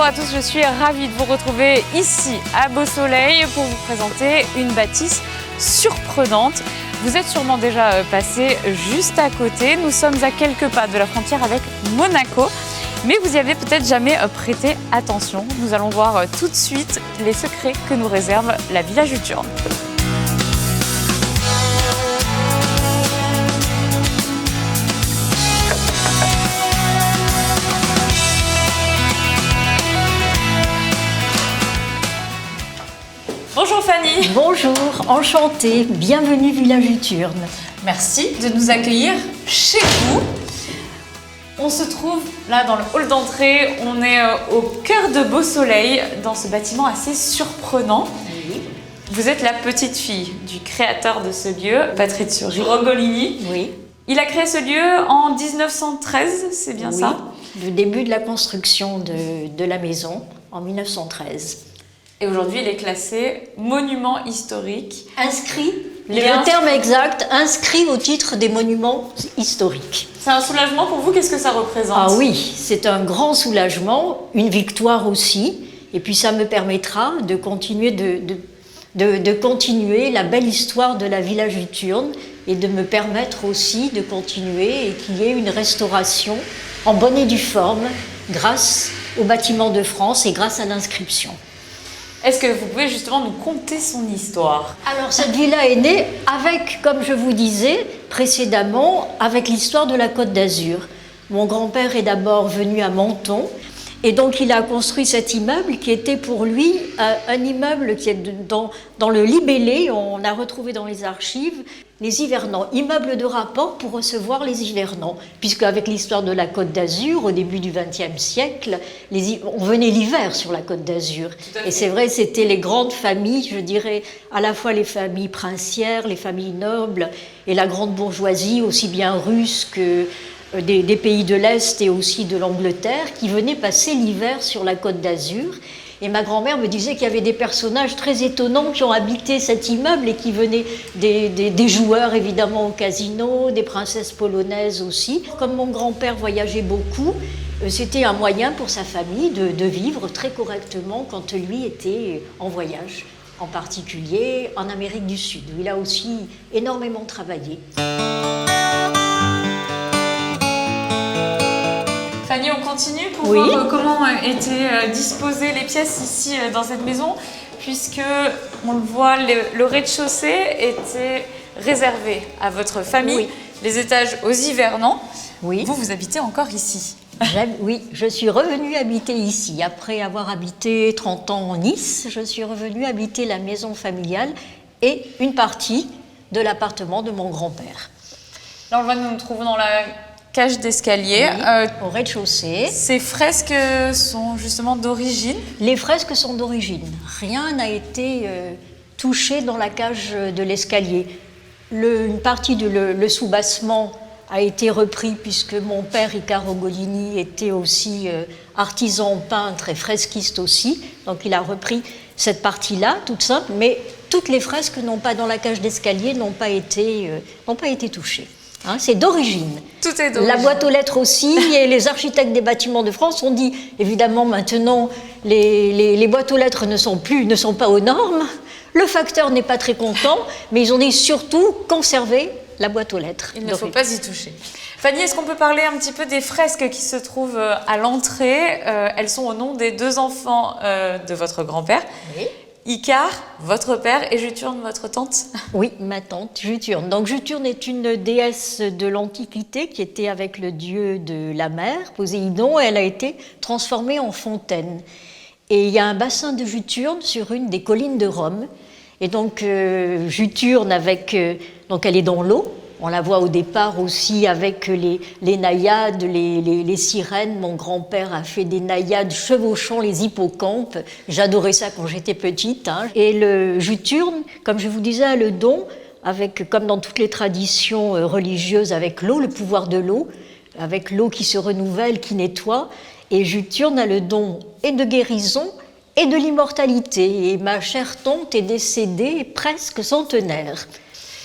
Bonjour à tous, je suis ravie de vous retrouver ici à Beau Soleil pour vous présenter une bâtisse surprenante. Vous êtes sûrement déjà passé juste à côté. Nous sommes à quelques pas de la frontière avec Monaco, mais vous y avez peut-être jamais prêté attention. Nous allons voir tout de suite les secrets que nous réserve la Villa Juturne. Bonjour Fanny. Bonjour, enchantée, bienvenue Villa Juturne. Merci de nous accueillir chez vous. On se trouve là dans le hall d'entrée, on est au cœur de Beau Soleil, dans ce bâtiment assez surprenant. Oui. Vous êtes la petite fille du créateur de ce lieu, Patrizio Rogolini. Oui. Il a créé ce lieu en 1913, c'est bien ça? Le début de la construction de la maison en 1913. Et aujourd'hui, il est classé monument historique. Inscrit, le terme exact, inscrit au titre des monuments historiques. C'est un soulagement pour vous, qu'est-ce que ça représente? Ah oui, c'est un grand soulagement, une victoire aussi, et puis ça me permettra de continuer, de continuer la belle histoire de la Villa Juturne et de me permettre aussi de continuer et qu'il y ait une restauration en bonne et due forme grâce aux bâtiments de France et grâce à l'inscription. Est-ce que vous pouvez justement nous conter son histoire? Alors cette villa est née avec, comme je vous disais précédemment, avec l'histoire de la Côte d'Azur. Mon grand-père est d'abord venu à Menton et donc il a construit cet immeuble qui était pour lui un immeuble qui est dans le libellé, on a retrouvé dans les archives, les hivernants, immeuble de rapport pour recevoir les hivernants, puisque avec l'histoire de la Côte d'Azur, au début du XXe siècle, on venait l'hiver sur la Côte d'Azur. Et c'est vrai, c'était les grandes familles, je dirais, à la fois les familles princières, les familles nobles, et la grande bourgeoisie, aussi bien russe que des pays de l'Est et aussi de l'Angleterre, qui venaient passer l'hiver sur la Côte d'Azur. Et ma grand-mère me disait qu'il y avait des personnages très étonnants qui ont habité cet immeuble et qui venaient des joueurs évidemment au casino, des princesses polonaises aussi. Comme mon grand-père voyageait beaucoup, c'était un moyen pour sa famille de vivre très correctement quand lui était en voyage, en particulier en Amérique du Sud, où il a aussi énormément travaillé. Fanny, on continue pour voir comment étaient disposées les pièces ici dans cette maison, puisque on le voit, le rez-de-chaussée était réservé à votre famille, les étages aux hivernants. Oui. Vous habitez encore ici? Oui, je suis revenue habiter ici. Après avoir habité 30 ans en Nice, je suis revenue habiter la maison familiale et une partie de l'appartement de mon grand-père. Là, on voit que nous nous trouvons dans la cage d'escalier. Au rez-de-chaussée. Ces fresques sont justement d'origine? Les fresques sont d'origine. Rien n'a été touché dans la cage de l'escalier. Une partie le soubassement a été repris puisque mon père, Riccardo Rogolini, était aussi artisan peintre et fresquiste aussi. Donc il a repris cette partie-là, toute simple, mais toutes les fresques dans la cage d'escalier n'ont pas été touchées. Hein, c'est d'origine. Tout est d'origine. La boîte aux lettres aussi, et les architectes des bâtiments de France ont dit, évidemment maintenant, les boîtes aux lettres ne sont pas aux normes, le facteur n'est pas très content, mais ils ont dit surtout conserver la boîte aux lettres. Il ne faut pas y toucher. Fanny, est-ce qu'on peut parler un petit peu des fresques qui se trouvent à l'entrée? Elles sont au nom des deux enfants de votre grand-père. Oui. Icare, votre père, et Juturne, votre tante? Oui, ma tante, Juturne. Donc Juturne est une déesse de l'Antiquité qui était avec le dieu de la mer, Poséidon, et elle a été transformée en fontaine. Et il y a un bassin de Juturne sur une des collines de Rome. Et donc Juturne, donc elle est dans l'eau. On la voit au départ aussi avec les naïades, les sirènes. Mon grand-père a fait des naïades chevauchant les hippocampes. J'adorais ça quand j'étais petite. Hein. Et le Juturne, comme je vous disais, a le don, comme dans toutes les traditions religieuses, avec l'eau, le pouvoir de l'eau, avec l'eau qui se renouvelle, qui nettoie. Et Juturne a le don et de guérison et de l'immortalité. Et ma chère tante est décédée presque centenaire.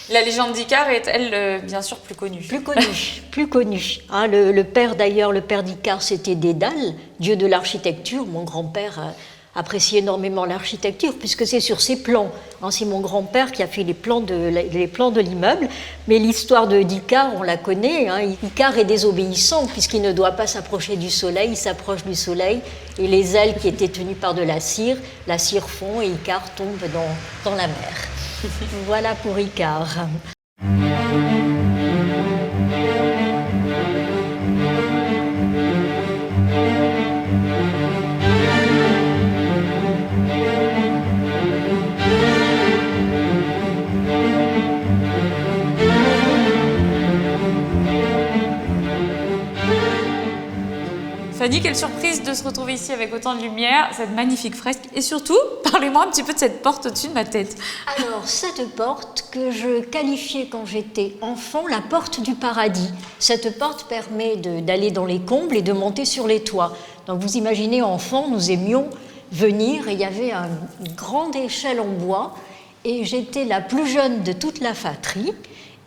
La légende d'Icare est, elle, bien sûr, plus connue. Plus connue, plus connue. Hein, le père, d'ailleurs, le père d'Icare, c'était Dédale, dieu de l'architecture. Mon grand-père apprécie énormément l'architecture, puisque c'est sur ses plans. Hein, c'est mon grand-père qui a fait les plans de l'immeuble. Mais l'histoire d'Icare, on la connaît. Hein. Icare est désobéissant, puisqu'il ne doit pas s'approcher du soleil. Il s'approche du soleil, et les ailes qui étaient tenues par de la cire fond, et Icare tombe dans la mer. Voilà pour Icare. Fanny, quelle surprise de se retrouver ici avec autant de lumière, cette magnifique fresque. Et surtout, parlez-moi un petit peu de cette porte au-dessus de ma tête. Alors, cette porte que je qualifiais quand j'étais enfant, la porte du paradis. Cette porte permet d'aller dans les combles et de monter sur les toits. Donc vous imaginez, enfant, nous aimions venir et il y avait une grande échelle en bois et j'étais la plus jeune de toute la fratrie.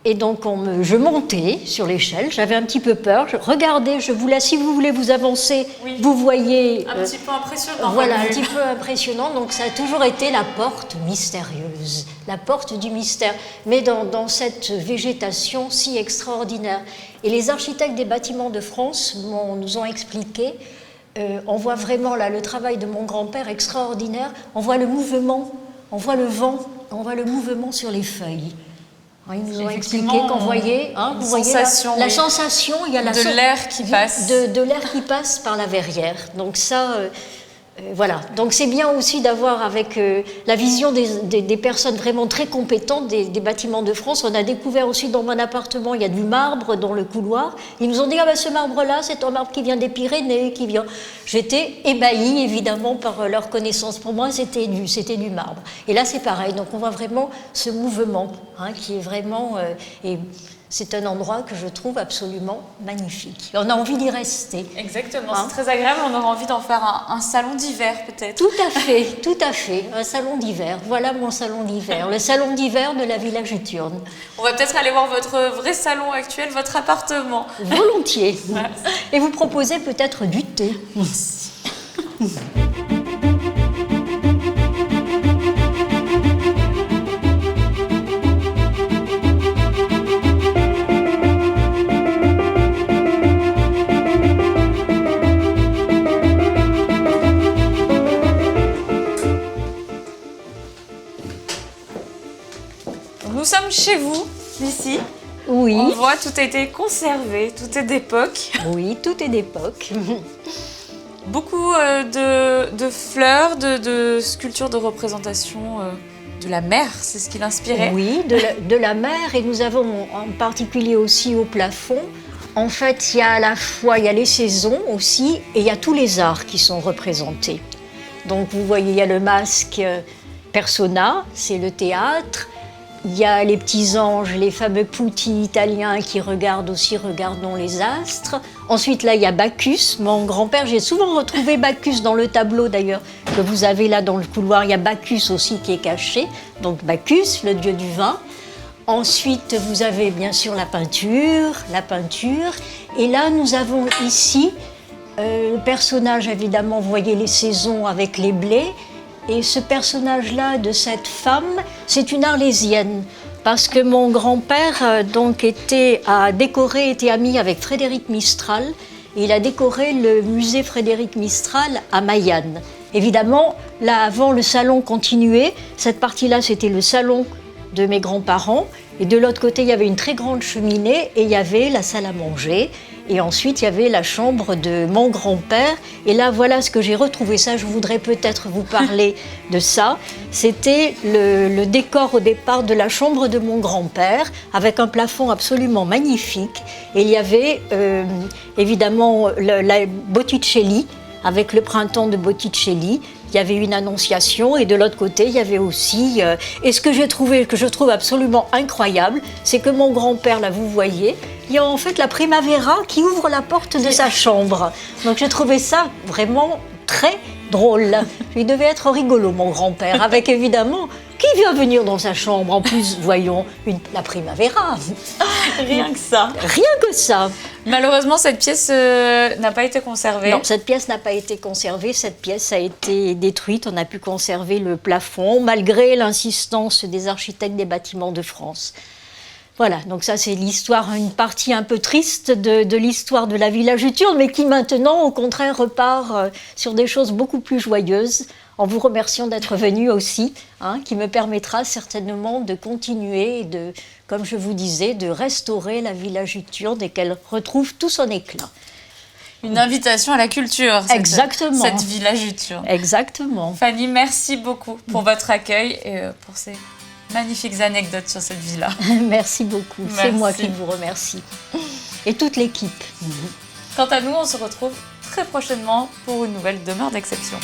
Et donc je montais sur l'échelle, j'avais un petit peu peur, regardez, je vous laisse, si vous voulez vous avancer, oui. Vous voyez... Un petit peu impressionnant. Voilà, un petit peu impressionnant, donc ça a toujours été la porte mystérieuse, la porte du mystère, mais dans cette végétation si extraordinaire. Et les architectes des bâtiments de France nous ont expliqué, on voit vraiment là le travail de mon grand-père extraordinaire, on voit le mouvement, on voit le vent, on voit le mouvement sur les feuilles. Ils nous ont expliqué qu'on voyait, vous voyez la sensation, il y a de l'air qui passe. De l'air qui passe par la verrière. Donc ça, voilà. Donc c'est bien aussi d'avoir avec la vision des personnes vraiment très compétentes des bâtiments de France. On a découvert aussi dans mon appartement, il y a du marbre dans le couloir. Ils nous ont dit, ce marbre-là, c'est un marbre qui vient des Pyrénées, qui vient... J'étais ébahie, évidemment, par leur connaissance. Pour moi, c'était du marbre. Et là, c'est pareil. Donc on voit vraiment ce mouvement qui est vraiment... et c'est un endroit que je trouve absolument magnifique. On a envie d'y rester. Exactement, c'est très agréable. On aura envie d'en faire un salon d'hiver, peut-être. Tout à fait. Un salon d'hiver. Voilà mon salon d'hiver. Le salon d'hiver de la Villa Juturne. On va peut-être aller voir votre vrai salon actuel, votre appartement. Volontiers. Et vous proposez peut-être du thé. Nous sommes chez vous, ici. Oui. On voit, tout a été conservé, tout est d'époque. Oui, tout est d'époque. Beaucoup de fleurs, de sculptures de représentation de la mer, c'est ce qui l'inspirait. Oui, de la mer, et nous avons en particulier aussi au plafond. En fait, il y a les saisons aussi, et il y a tous les arts qui sont représentés. Donc vous voyez, il y a le masque persona, c'est le théâtre. Il y a les petits anges, les fameux putti italiens qui regardent aussi Regardons les astres. Ensuite, là, il y a Bacchus, mon grand-père. J'ai souvent retrouvé Bacchus dans le tableau, d'ailleurs, que vous avez là dans le couloir. Il y a Bacchus aussi qui est caché. Donc Bacchus, le dieu du vin. Ensuite, vous avez bien sûr la peinture. Et là, nous avons ici le personnage, évidemment, vous voyez les saisons avec les blés. Et ce personnage-là de cette femme, c'est une Arlésienne, parce que mon grand-père était ami avec Frédéric Mistral, et il a décoré le musée Frédéric Mistral à Mayanne. Évidemment, là avant le salon continuait, cette partie-là c'était le salon de mes grands-parents, et de l'autre côté il y avait une très grande cheminée et il y avait la salle à manger. Et ensuite, il y avait la chambre de mon grand-père. Et là, voilà ce que j'ai retrouvé. Ça, je voudrais peut-être vous parler de ça. C'était le décor au départ de la chambre de mon grand-père, avec un plafond absolument magnifique. Et il y avait évidemment la Botticelli, avec le printemps de Botticelli. Il y avait une annonciation et de l'autre côté, il y avait aussi... et ce que j'ai trouvé, que je trouve absolument incroyable, c'est que mon grand-père, là, vous voyez, il y a en fait la Primavera qui ouvre la porte de sa chambre. Donc j'ai trouvé ça vraiment très drôle. Il devait être rigolo, mon grand-père, avec évidemment Qui vient venir dans sa chambre? En plus, voyons, la Primavera. Rien que ça. Rien que ça. Malheureusement, cette pièce n'a pas été conservée. Non, cette pièce n'a pas été conservée. Cette pièce a été détruite. On a pu conserver le plafond, malgré l'insistance des architectes des bâtiments de France. Voilà, donc ça c'est l'histoire, une partie un peu triste de l'histoire de la Villa Juturne, mais qui maintenant, au contraire, repart sur des choses beaucoup plus joyeuses, en vous remerciant d'être venu aussi, qui me permettra certainement de continuer, comme je vous disais, de restaurer la Villa Juturne et qu'elle retrouve tout son éclat. Une invitation à la culture, Exactement. Cette Villa Juturne. Exactement. Fanny, merci beaucoup pour votre accueil et pour ces magnifiques anecdotes sur cette villa. Merci beaucoup, c'est moi qui vous remercie. Et toute l'équipe. Quant à nous, on se retrouve très prochainement pour une nouvelle demeure d'exception.